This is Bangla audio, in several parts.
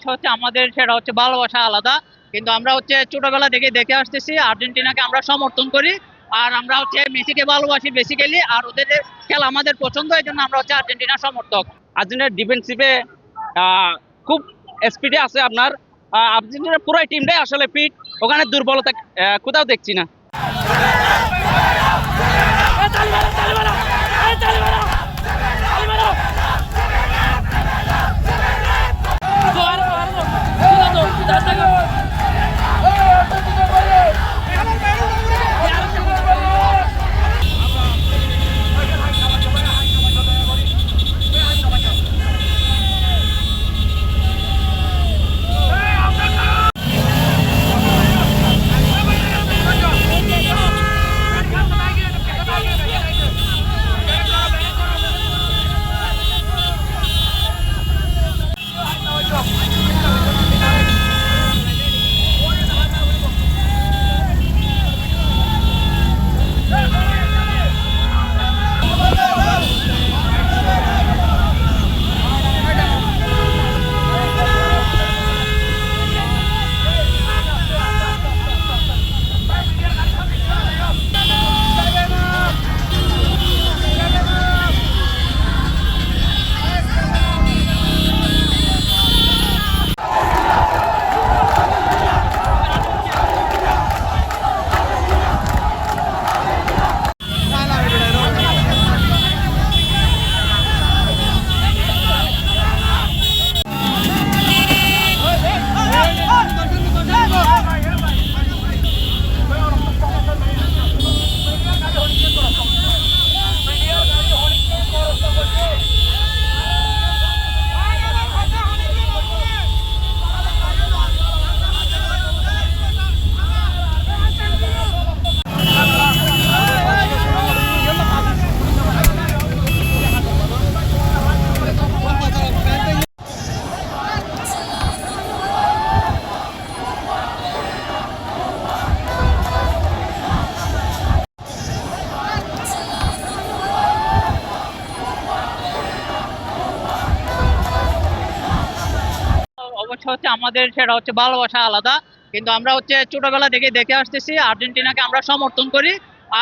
অবশ্য হচ্ছে আমাদের সেটা হচ্ছে ভালোবাসা আলাদা। কিন্তু আমরা হচ্ছে ছোটবেলা থেকে দেখে আসতেছি আর্জেন্টিনাকে আমরা সমর্থন করি। আর আমরা হচ্ছে মেসিকে ভালোবাসি বেসিক্যালি, আর ওদের খেলা আমাদের পছন্দ, এই জন্য আমরা হচ্ছে আর্জেন্টিনার সমর্থক। আর্জেন্টিনার ডিফেন্সিভে খুব স্পিডে আছে আপনার। আর্জেন্টিনার পুরো টিমটাই আসলে ফিট, ওখানে দুর্বলতা কোথাও দেখছি না। অবশ্য হচ্ছে আমাদের সেটা হচ্ছে ভালোবাসা আলাদা। কিন্তু আমরা হচ্ছে ছোটবেলা থেকে দেখে আসতেছি আর্জেন্টিনাকে আমরা সমর্থন করি।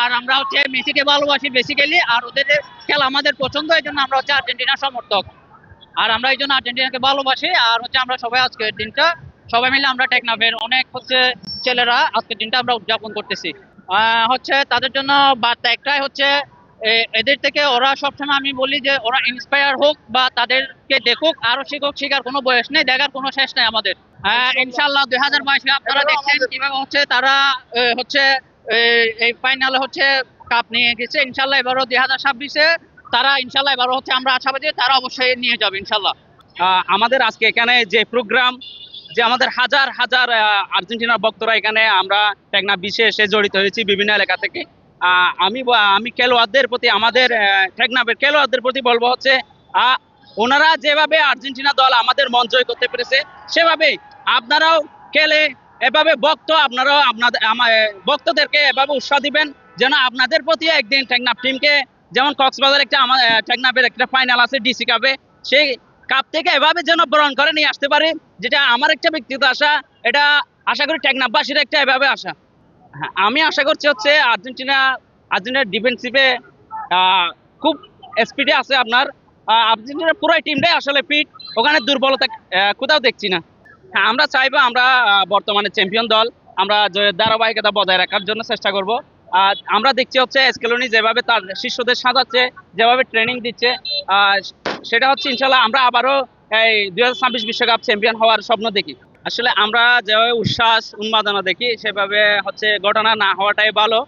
আর আমরা হচ্ছে মেসিকে ভালোবাসি বেসিক্যালি, আর ওদের খেলা আমাদের পছন্দ, এই জন্য আমরা হচ্ছে আর্জেন্টিনার সমর্থক। আর আমরা এই জন্য আর্জেন্টিনাকে ভালোবাসি। আর হচ্ছে আমরা সবাই আজকের দিনটা সবাই মিলে আমরা টেকনাফের অনেক হচ্ছে ছেলেরা আজকের দিনটা আমরা উদযাপন করতেছি। হচ্ছে তাদের জন্য বার্তা একটাই হচ্ছে, এদের থেকে ওরা সবসময় আমি বলি যে ওরা ইন্সপায়ার হোক বা তাদেরকে দেখুক, আরো শিখুক, শিখার কোনো বয়স নেই, দেখার কোনো শেষ নেই আমাদের। ইনশাল্লাহ 2022-এ আপনারা দেখছেন কিভাবে হচ্ছে তারা হচ্ছে এই ফাইনালে হচ্ছে কাপ নিয়ে গেছে। ইনশাল্লাহ এবারও 2026-এ তারা ইনশাল্লাহ এবারও হচ্ছে আমরা আশাবাদী তারা অবশ্যই নিয়ে যাবে ইনশাল্লাহ। আমাদের আজকে এখানে যে প্রোগ্রাম, যে আমাদের হাজার হাজার আর্জেন্টিনার ভক্তরা এখানে আমরা টেকনাফ বিশেষে জড়িত হয়েছি বিভিন্ন এলাকা থেকে। আমি খেলোয়াড়দের প্রতি, আমাদের টেকনাফের খেলোয়াড়দের প্রতি বলবো হচ্ছে ওনারা যেভাবে আর্জেন্টিনা দল আমাদের মন জয় করতে পেরেছে, সেভাবে আপনারাও খেলে এভাবে আপনারাও আপনাদের ভক্তদেরকে এভাবে উৎসাহ দিবেন, যেন আপনাদের প্রতি একদিন টেকনাফ টিমকে, যেমন কক্সবাজার একটা টেকনাফের একটা ফাইনাল আছে ডিসি কাপে, সেই কাপ থেকে এভাবে যেন বরণ করে নিয়ে আসতে পারে, যেটা আমার একটা ব্যক্তিগত আশা। এটা আশা করি টেকনাফবাসীর একটা এভাবে আশা। হ্যাঁ, আমি আশা করছি হচ্ছে আর্জেন্টিনার ডিফেন্সিভে খুব স্পিডে আছে আপনার। আর্জেন্টিনার পুরো টিমটাই আসলে ফিট, ওখানে দুর্বলতা কোথাও দেখছি না। হ্যাঁ, আমরা চাইবো আমরা বর্তমানে চ্যাম্পিয়ন দল, আমরা জয়ের ধারাবাহিকতা বজায় রাখার জন্য চেষ্টা করব। আমরা দেখছি হচ্ছে স্কেলোনি যেভাবে তার শিষ্যদের সাজাচ্ছে, যেভাবে ট্রেনিং দিচ্ছে, সেটা হচ্ছে ইনশাল্লাহ আমরা আবারও এই 2026 বিশ্বকাপ চ্যাম্পিয়ন হওয়ার স্বপ্ন দেখি। আসলে আমরা যেভাবে উচ্ছ্বাস উন্মাদনা দেখি, সেভাবে হচ্ছে ঘটনা না হওয়াটাই ভালো।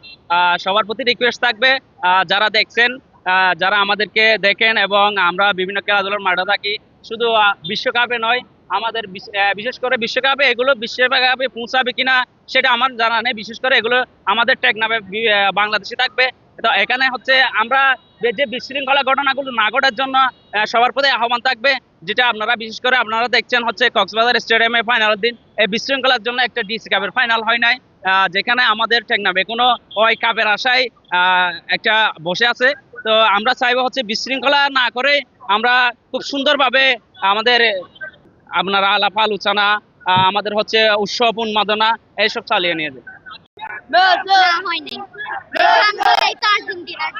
সবার প্রতি রিকোয়েস্ট থাকবে, যারা দেখছেন, যারা আমাদেরকে দেখেন এবং আমরা বিভিন্ন খেলাধুলার মাঠে থাকি, শুধু বিশ্বকাপে নয়, আমাদের বিশেষ করে বিশ্বকাপে এগুলো বিশ্বকাপে পৌঁছাবে কিনা সেটা আমার জানা নেই। বিশেষ করে এগুলো আমাদের টেকনাফে বাংলাদেশে থাকবে। তো এখানে হচ্ছে আমরা যে বিশৃঙ্খলা ঘটনাগুলো না ঘটার জন্য সবার প্রতি আহ্বান থাকবে, যেটা আপনারা বিশেষ করে আপনারা দেখছেন হচ্ছে কক্সবাজার স্টেডিয়ামে ফাইনালের দিন এই বিশৃঙ্খলার জন্য একটা ডিসি কাপের ফাইনাল হয় নাই, যেখানে আমাদের টেকনাফে কোনো ওই কাপের আশায় একটা বসে আছে। তো আমরা চাইবো হচ্ছে বিশৃঙ্খলা না করে আমরা খুব সুন্দরভাবে আমাদের আপনার আলাপ আলোচনা, আমাদের হচ্ছে উৎসব উন্মাদনা এইসব চালিয়ে নিয়ে যায়। না হয় নাই। বাংলাদেশ তো আর্জেন্টিনার।